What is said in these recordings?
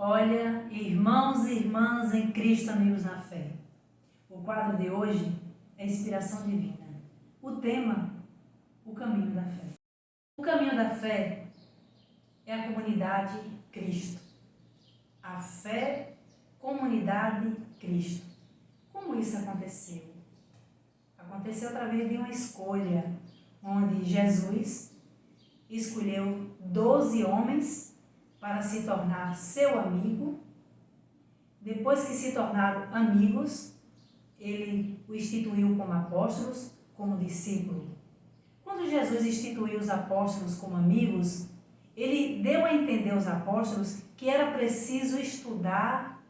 Olha, irmãos e irmãs em Cristo, amigos na fé. O quadro de hoje é inspiração divina. O tema, o caminho da fé. O caminho da fé é a comunidade Cristo. A fé, comunidade Cristo. Como isso aconteceu? Aconteceu através de uma escolha, onde Jesus escolheu 12 homens para se tornar seu amigo. Depois que se tornaram amigos, ele o instituiu como apóstolos, como discípulo. Quando Jesus instituiu os apóstolos como amigos, ele deu a entender aos apóstolos que era preciso estudar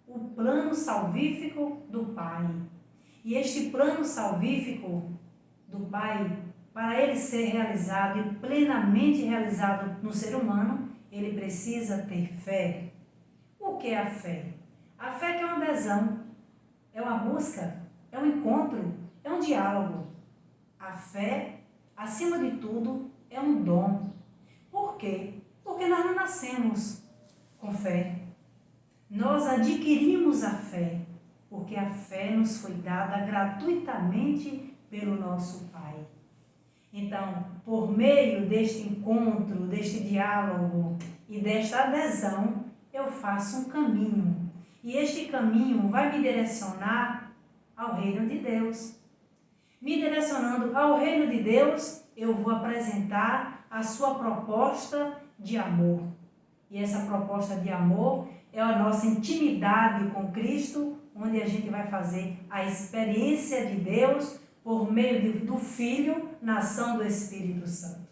o plano salvífico do Pai. E este plano salvífico do Pai, para ele ser realizado e plenamente realizado no ser humano, ele precisa ter fé. O que é a fé? A fé que é uma adesão, é uma busca, é um encontro, é um diálogo. A fé, acima de tudo, é um dom. Por quê? Porque nós não nascemos com fé. Nós adquirimos a fé, porque a fé nos foi dada gratuitamente pelo nosso Pai. Então, por meio deste encontro, deste diálogo e desta adesão, eu faço um caminho. E este caminho vai me direcionar ao reino de Deus. Me direcionando ao reino de Deus, eu vou apresentar a sua proposta de amor. E essa proposta de amor é a nossa intimidade com Cristo, onde a gente vai fazer a experiência de Deus por meio do Filho na ação do Espírito Santo.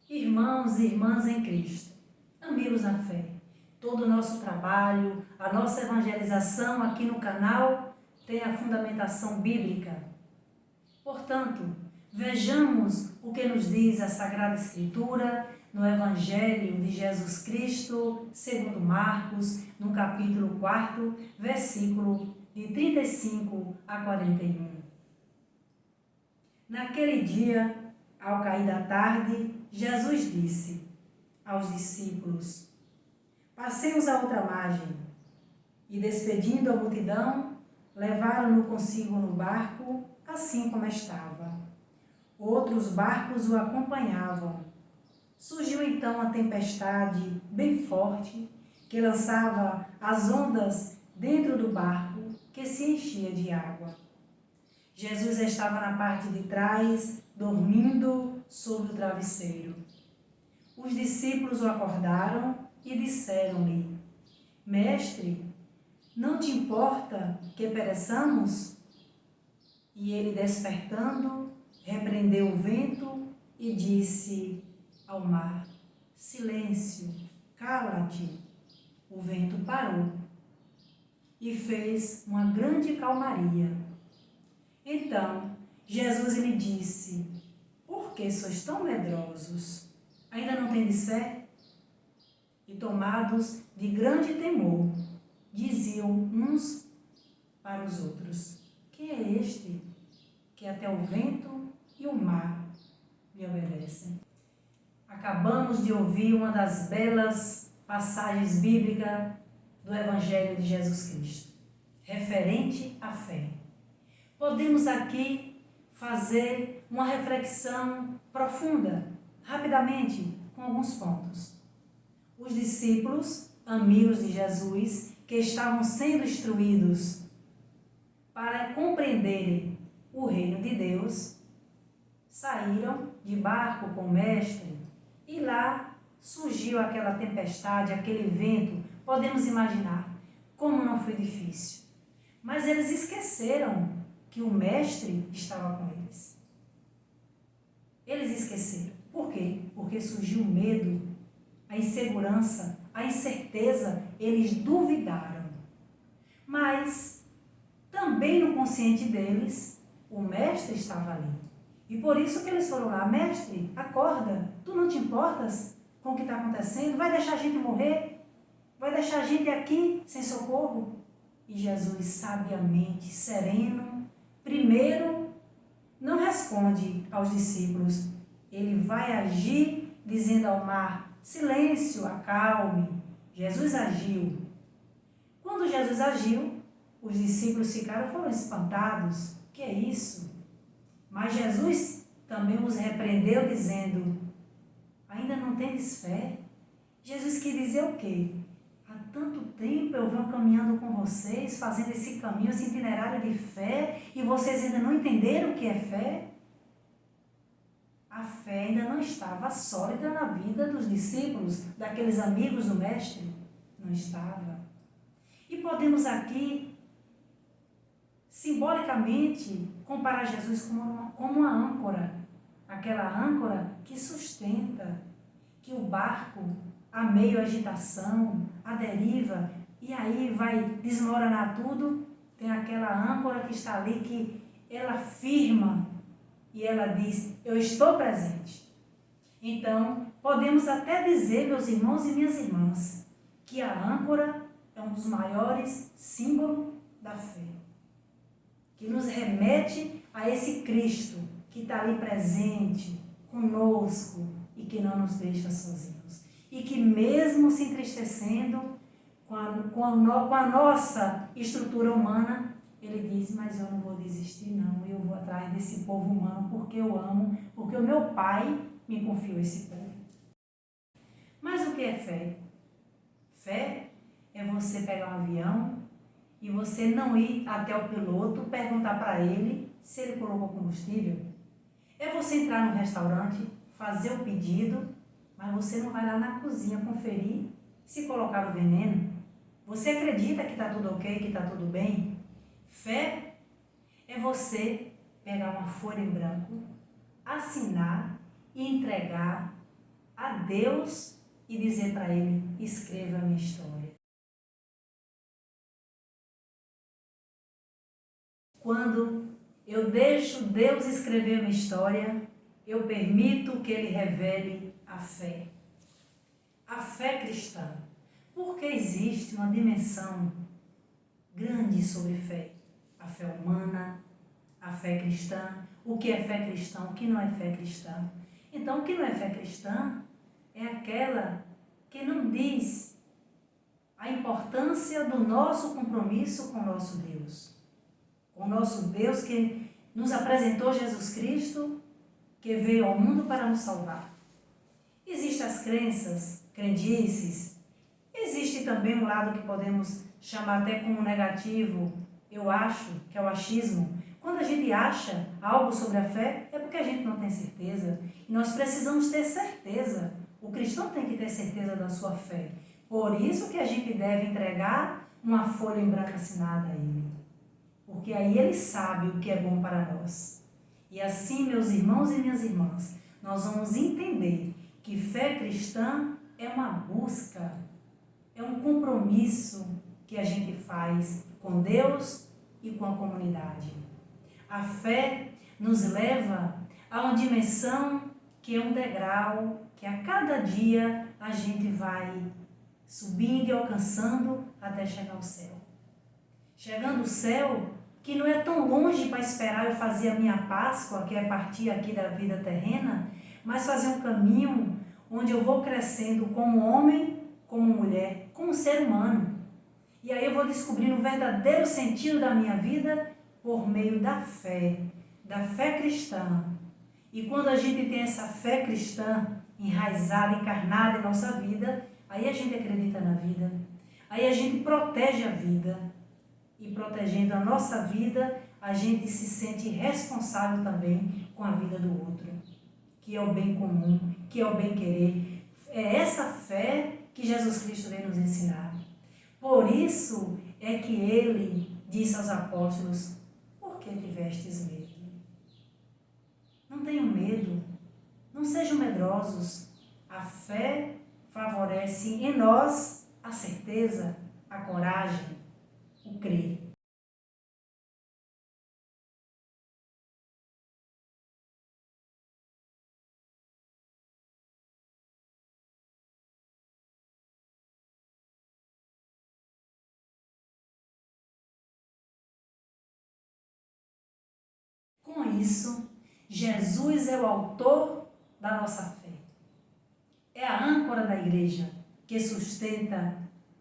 Irmãos e irmãs em Cristo, amigos na fé, todo o nosso trabalho, a nossa evangelização aqui no canal tem a fundamentação bíblica. Portanto, vejamos o que nos diz a Sagrada Escritura no Evangelho de Jesus Cristo, segundo Marcos, no capítulo 4, versículo de 35 a 41. Naquele dia, ao cair da tarde, Jesus disse aos discípulos: passemos a outra margem. E despedindo a multidão, levaram-no consigo no barco, assim como estava. Outros barcos o acompanhavam. Surgiu então a tempestade bem forte, que lançava as ondas dentro do barco, que se enchia de água. Jesus estava na parte de trás, dormindo sobre o travesseiro. Os discípulos o acordaram e disseram-lhe: Mestre, não te importa que pereçamos? E ele, despertando, repreendeu o vento e disse ao mar: silêncio, cala-te. O vento parou e fez uma grande calmaria. Então, Jesus lhe disse: por que sois tão medrosos? Ainda não tendes fé? E tomados de grande temor, diziam uns para os outros: quem é este que até o vento e o mar lhe obedecem? Acabamos de ouvir uma das belas passagens bíblicas do Evangelho de Jesus Cristo, referente à fé. Podemos aqui fazer uma reflexão profunda, rapidamente, com alguns pontos. Os discípulos, amigos de Jesus, que estavam sendo instruídos para compreenderem o reino de Deus, saíram de barco com o mestre e lá surgiu aquela tempestade, aquele vento. Podemos imaginar como não foi difícil. Mas eles esqueceram que o mestre estava com eles. Eles esqueceram. Por quê? Porque surgiu o medo, a insegurança, a incerteza. Eles duvidaram. Mas também no consciente deles, o mestre estava ali. E por isso que eles foram lá: mestre, acorda, tu não te importas com o que está acontecendo? Vai deixar a gente morrer? Vai deixar a gente aqui sem socorro? E Jesus, sabiamente, sereno, primeiro, não responde aos discípulos. Ele vai agir dizendo ao mar: silêncio, acalme. Jesus agiu. Quando Jesus agiu, os discípulos foram espantados. Que é isso? Mas Jesus também os repreendeu, dizendo: ainda não tendes fé? Jesus quis dizer o quê? Há tanto tempo eu venho caminhando com vocês, fazendo esse caminho, esse itinerário de fé, e vocês ainda não entenderam o que é fé? A fé ainda não estava sólida na vida dos discípulos, daqueles amigos do Mestre. Não estava. E podemos aqui, simbolicamente, comparar Jesus como uma âncora. Aquela âncora que sustenta, que o barco, a meio agitação, a deriva, e aí vai desmoronar tudo, tem aquela âncora que está ali, que ela firma e ela diz: eu estou presente. Então, podemos até dizer, meus irmãos e minhas irmãs, que a âncora é um dos maiores símbolos da fé, que nos remete a esse Cristo que está ali presente, conosco, e que não nos deixa sozinhos. E que mesmo se entristecendo com a nossa estrutura humana, ele diz: mas eu não vou desistir não, eu vou atrás desse povo humano, porque eu amo, porque o meu Pai me confiou esse povo. Mas o que é fé? Fé é você pegar um avião e você não ir até o piloto perguntar para ele se ele colocou combustível. É você entrar no restaurante, fazer o pedido, mas você não vai lá na cozinha conferir se colocaram o veneno. Você acredita que está tudo ok, que está tudo bem? Fé é você pegar uma folha em branco, assinar e entregar a Deus e dizer para ele: escreva a minha história. Quando eu deixo Deus escrever a minha história, eu permito que Ele revele a fé. A fé cristã. Porque existe uma dimensão grande sobre fé. A fé humana, a fé cristã. O que é fé cristã, o que não é fé cristã. Então, o que não é fé cristã é aquela que não diz a importância do nosso compromisso com o nosso Deus. Com o nosso Deus que nos apresentou Jesus Cristo, que veio ao mundo para nos salvar. Existem as crenças, crendices, existe também um lado que podemos chamar até como negativo, eu acho, que é o achismo. Quando a gente acha algo sobre a fé, é porque a gente não tem certeza. E nós precisamos ter certeza. O cristão tem que ter certeza da sua fé. Por isso que a gente deve entregar uma folha em branco assinada a Ele. Porque aí Ele sabe o que é bom para nós. E assim, meus irmãos e minhas irmãs, nós vamos entender que fé cristã é uma busca, é um compromisso que a gente faz com Deus e com a comunidade. A fé nos leva a uma dimensão que é um degrau, que a cada dia a gente vai subindo e alcançando até chegar ao céu. Chegando ao céu, que não é tão longe para esperar eu fazer a minha Páscoa, que é partir aqui da vida terrena, mas fazer um caminho onde eu vou crescendo como homem, como mulher, como ser humano. E aí eu vou descobrindo o verdadeiro sentido da minha vida por meio da fé cristã. E quando a gente tem essa fé cristã enraizada, encarnada em nossa vida, aí a gente acredita na vida, aí a gente protege a vida. E protegendo a nossa vida, a gente se sente responsável também com a vida do outro, que é o bem comum, que é o bem querer. É essa fé que Jesus Cristo veio nos ensinar. Por isso é que Ele disse aos apóstolos: por que tivestes medo? Não tenham medo, não sejam medrosos. A fé favorece em nós a certeza, a coragem, o crer. Com isso, Jesus é o autor da nossa fé. É a âncora da igreja que sustenta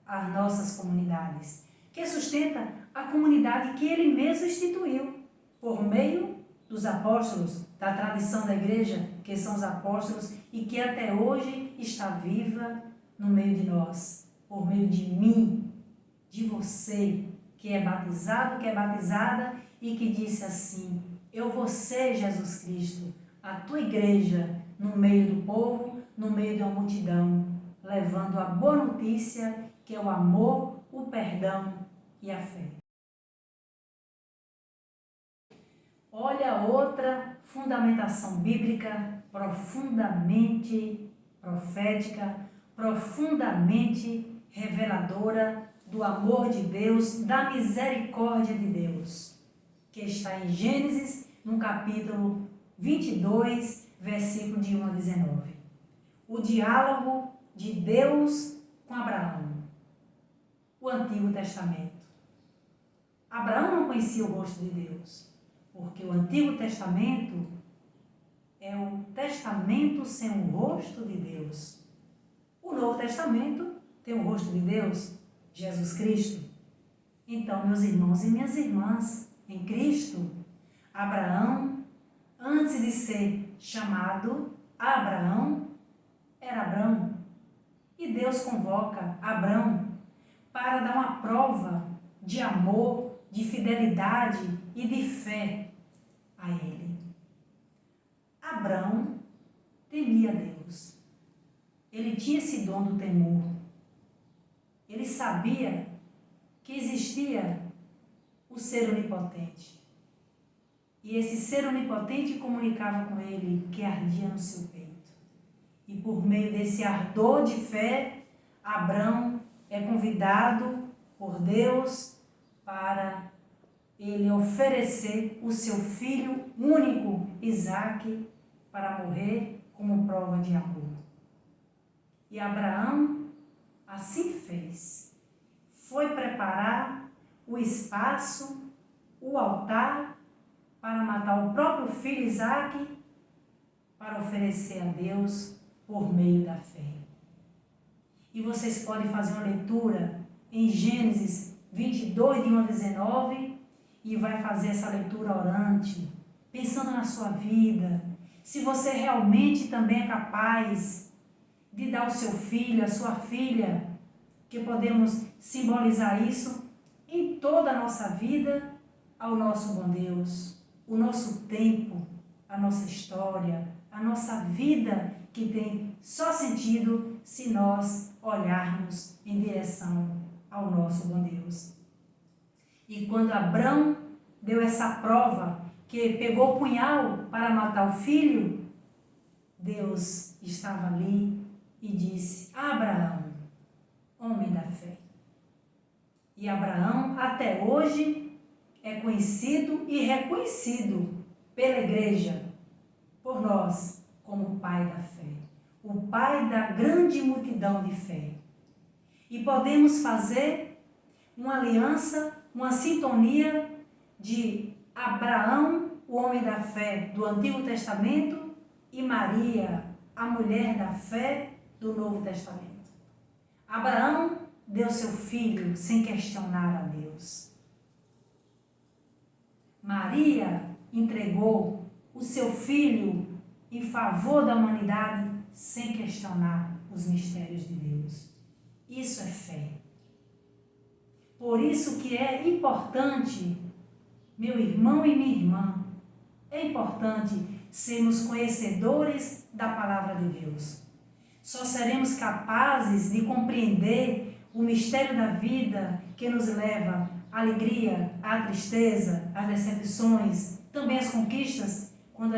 as nossas comunidades, que sustenta a comunidade que ele mesmo instituiu, por meio dos apóstolos, da tradição da igreja, que são os apóstolos, e que até hoje está viva no meio de nós, por meio de mim, de você, que é batizado, que é batizada, e que disse assim: eu vou ser, Jesus Cristo, a tua igreja, no meio do povo, no meio de uma multidão, levando a boa notícia, que é o amor, o perdão e a fé. Olha outra fundamentação bíblica profundamente profética, profundamente reveladora do amor de Deus, da misericórdia de Deus, que está em Gênesis, no capítulo 22, versículo de 1 a 19. O diálogo de Deus com Abraão. O Antigo Testamento. Abraão não conhecia o rosto de Deus, porque o Antigo Testamento é o testamento sem o rosto de Deus. O Novo Testamento tem o rosto de Deus, Jesus Cristo. Então, meus irmãos e minhas irmãs, em Cristo, Abraão, antes de ser chamado Abraão, era Abrão. E Deus convoca Abrão para dar uma prova de amor, de fidelidade e de fé a ele. Abrão temia Deus. Ele tinha esse dom do temor. Ele sabia que existia o ser onipotente. E esse ser onipotente comunicava com ele que ardia no seu peito. E por meio desse ardor de fé, Abrão é convidado por Deus para ele oferecer o seu filho único, Isaque, para morrer como prova de amor. E Abraão assim fez. Foi preparar o espaço, o altar, para matar o próprio filho Isaque, para oferecer a Deus por meio da fé. E vocês podem fazer uma leitura em Gênesis 22, de 1 a 19, e vai fazer essa leitura orante, pensando na sua vida, se você realmente também é capaz de dar o seu filho, a sua filha, que podemos simbolizar isso em toda a nossa vida ao nosso bom Deus, o nosso tempo, a nossa história, a nossa vida, que tem só sentido se nós olharmos em direção ao nosso bom Deus. E quando Abrão deu essa prova, que pegou o punhal para matar o filho, Deus estava ali e disse: Abraão, homem da fé. E Abraão, até hoje, é conhecido e reconhecido pela igreja, por nós, como o pai da fé, o pai da grande multidão de fé. E podemos fazer uma aliança, uma sintonia de Abraão, o homem da fé do Antigo Testamento, e Maria, a mulher da fé do Novo Testamento. Abraão deu seu filho sem questionar a Deus. Maria entregou o seu filho em favor da humanidade sem questionar os mistérios de Deus. Isso é fé. Por isso que é importante, meu irmão e minha irmã, é importante sermos conhecedores da palavra de Deus. Só seremos capazes de compreender o mistério da vida que nos leva à alegria, à tristeza, às decepções, também às conquistas, quando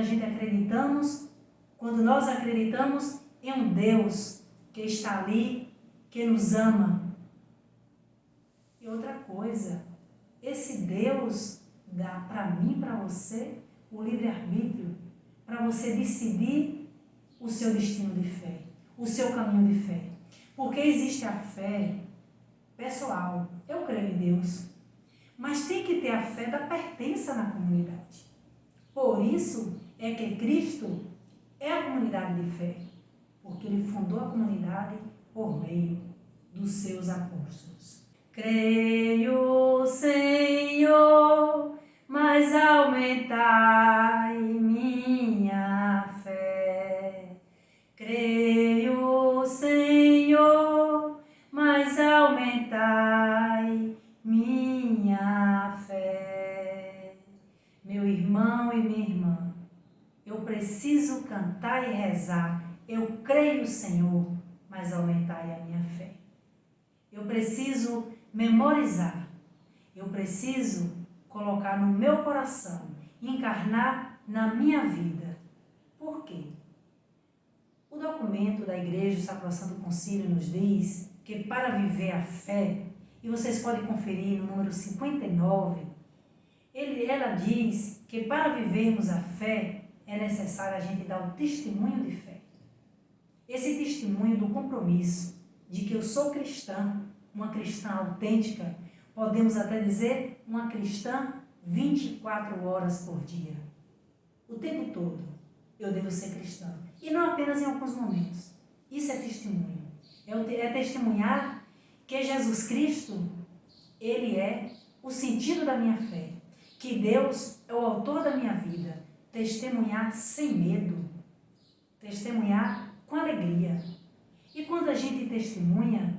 nós acreditamos em um Deus que está ali, que nos ama. E outra coisa, esse Deus dá para mim e para você o livre-arbítrio, para você decidir o seu destino de fé, o seu caminho de fé. Porque existe a fé pessoal, eu creio em Deus, mas tem que ter a fé da pertença na comunidade. Por isso é que Cristo é a comunidade de fé, porque Ele fundou a comunidade por meio dos seus apóstolos. Creio, Senhor, mas aumentai minha fé. Creio, Senhor, mas aumentai minha fé. Meu irmão e minha irmã, eu preciso cantar e rezar. Eu creio, Senhor, mas aumentai a minha fé. Eu preciso memorizar. Eu preciso colocar no meu coração, encarnar na minha vida. Por quê? O documento da Igreja, o Sacrosanto Concílio, nos diz que para viver a fé, e vocês podem conferir no número 59, ela diz que para vivermos a fé, é necessário a gente dar o testemunho de fé. Esse testemunho do compromisso de que eu sou cristã, uma cristã autêntica, podemos até dizer uma cristã 24 horas por dia. O tempo todo eu devo ser cristã. E não apenas em alguns momentos. Isso é testemunho. É testemunhar que Jesus Cristo, Ele é o sentido da minha fé. Que Deus é o autor da minha vida. Testemunhar sem medo. Testemunhar com alegria. E quando a gente testemunha,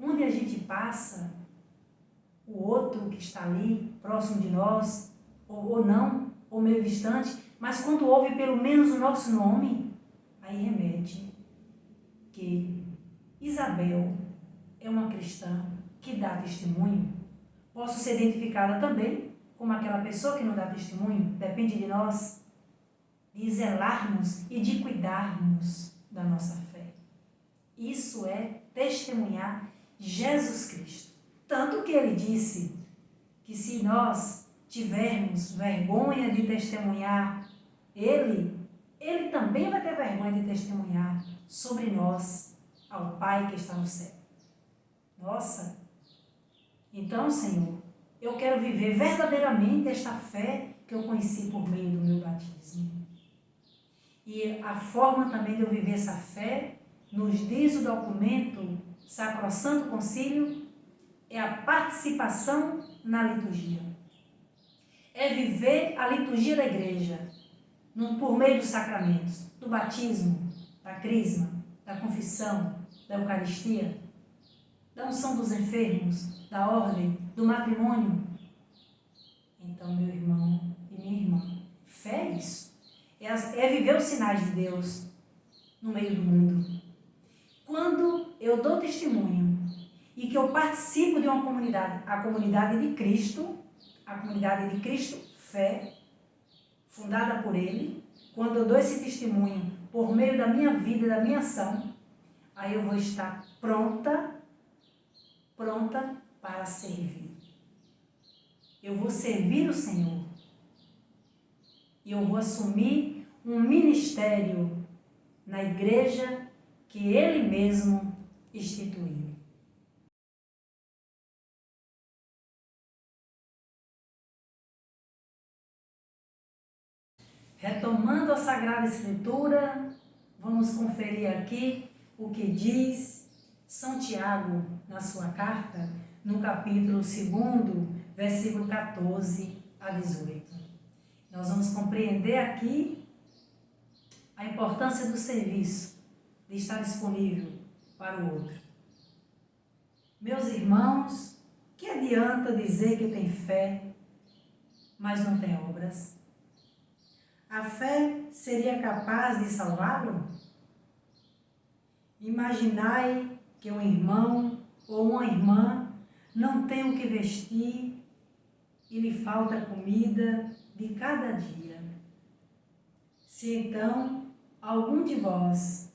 onde a gente passa, o outro que está ali, próximo de nós, ou não, ou meio distante, mas quando ouve pelo menos o nosso nome, aí remete que Isabel é uma cristã que dá testemunho. Posso ser identificada também como aquela pessoa que não dá testemunho, depende de nós, de zelarmos e de cuidarmos da nossa fé. Isso é testemunhar Jesus Cristo. Tanto que ele disse que se nós tivermos vergonha de testemunhar ele também vai ter vergonha de testemunhar sobre nós ao Pai que está no céu. Nossa! Então, Senhor, eu quero viver verdadeiramente esta fé que eu conheci por meio do meu batismo. E a forma também de eu viver essa fé, nos diz o documento Sacrosanto Concílio, é a participação na liturgia. É viver a liturgia da igreja, por meio dos sacramentos, do batismo, da crisma, da confissão, da Eucaristia, da unção dos enfermos, da ordem, do matrimônio. Então, meu irmão e minha irmã, fé é isso. É viver os sinais de Deus no meio do mundo. Quando eu dou testemunho e que eu participo de uma comunidade, a comunidade de Cristo, fé, fundada por Ele, quando eu dou esse testemunho por meio da minha vida, da minha ação, aí eu vou estar pronta para servir. Eu vou servir o Senhor. E eu vou assumir um ministério na igreja que Ele mesmo instituiu. Retomando a Sagrada Escritura, vamos conferir aqui o que diz São Tiago na sua carta, no capítulo 2, versículo 14 a 18. Nós vamos compreender aqui a importância do serviço, de estar disponível para o outro. Meus irmãos, que adianta dizer que tem fé, mas não tem obras? A fé seria capaz de salvá-lo? Imaginai que um irmão ou uma irmã não tem o que vestir e lhe falta comida de cada dia. Se então algum de vós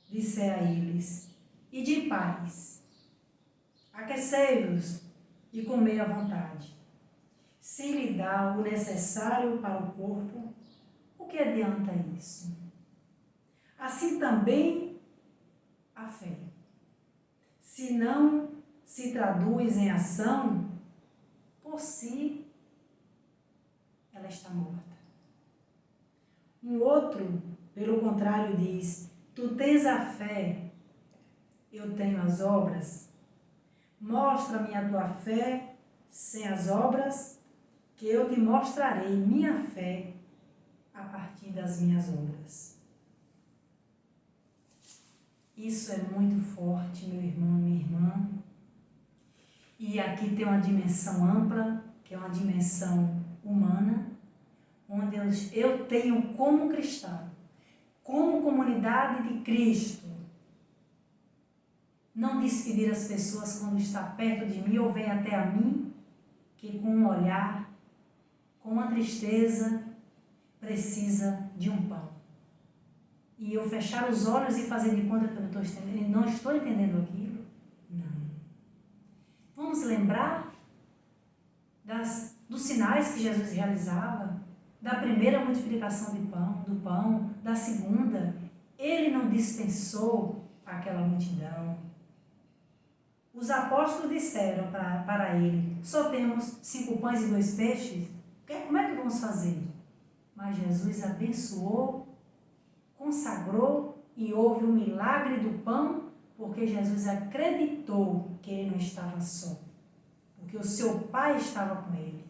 disser a eles: ide em paz, aquecei-vos e comei à vontade, se lhe dá o necessário para o corpo, o que adianta isso? Assim também a fé, se não se traduz em ação, por si ela está morta. Um outro, pelo contrário, diz: tu tens a fé, eu tenho as obras? Mostra-me a tua fé sem as obras, que eu te mostrarei minha fé a partir das minhas obras. Isso é muito forte, meu irmão, minha irmã. E aqui tem uma dimensão ampla, que é uma dimensão humana, onde eu tenho como cristão, como comunidade de Cristo, não despedir as pessoas quando está perto de mim ou vem até a mim, que com um olhar, com uma tristeza, precisa de um pão. E eu fechar os olhos e fazer de conta que eu não estou entendendo aquilo? Não. Vamos lembrar dos sinais que Jesus realizava, da primeira multiplicação do pão, da segunda. Ele não dispensou aquela multidão. Os apóstolos disseram para ele, só temos 5 pães e 2 peixes, como é que vamos fazer? Mas Jesus abençoou, consagrou e houve o milagre do pão, porque Jesus acreditou que ele não estava só, porque o seu Pai estava com ele.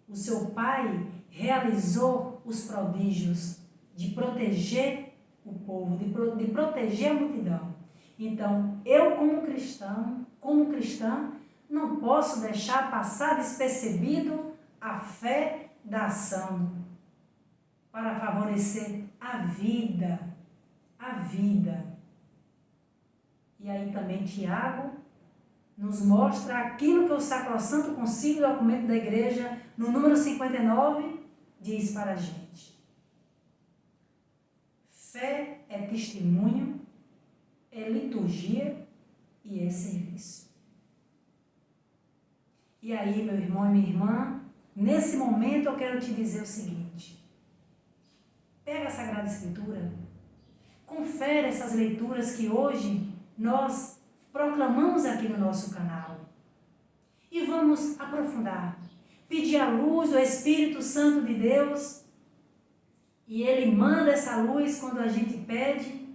O seu Pai realizou os prodígios de proteger o povo, de proteger a multidão. Então, eu como cristã, não posso deixar passar despercebido a fé da ação para favorecer a vida. E aí também Tiago nos mostra aquilo que o Sacrosanto Concílio, documento da Igreja, no número 59, diz para a gente. Fé é testemunho, é liturgia e é serviço. E aí, meu irmão e minha irmã, nesse momento eu quero te dizer o seguinte. Pega a Sagrada Escritura, confere essas leituras que hoje nós proclamamos aqui no nosso canal. E vamos aprofundar, pedir a luz do Espírito Santo de Deus. E Ele manda essa luz quando a gente pede.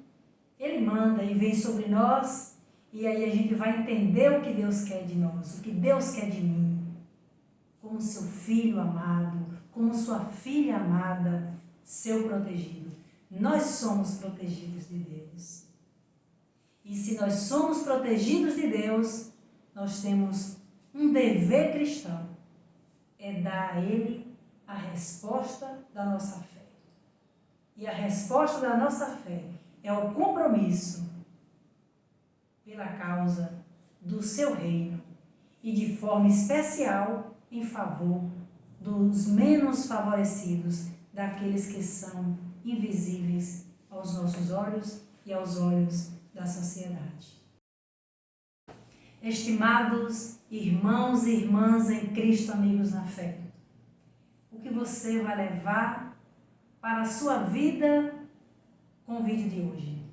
Ele manda e vem sobre nós. E aí a gente vai entender o que Deus quer de nós, o que Deus quer de mim. Como seu filho amado, como sua filha amada, seu protegido. Nós somos protegidos de Deus. E se nós somos protegidos de Deus, nós temos um dever cristão. É dar a Ele a resposta da nossa fé. E a resposta da nossa fé é o compromisso pela causa do seu reino e de forma especial em favor dos menos favorecidos, daqueles que são invisíveis aos nossos olhos e aos olhos da sociedade. Estimados irmãos e irmãs em Cristo, amigos na fé, o que você vai levar para a sua vida com o vídeo de hoje?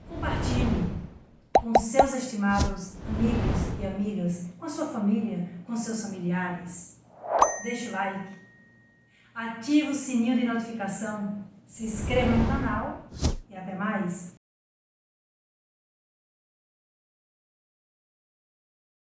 Compartilhe com seus estimados amigos e amigas, com a sua família, com seus familiares. Deixe o like, ative o sininho de notificação, se inscreva no canal e até mais!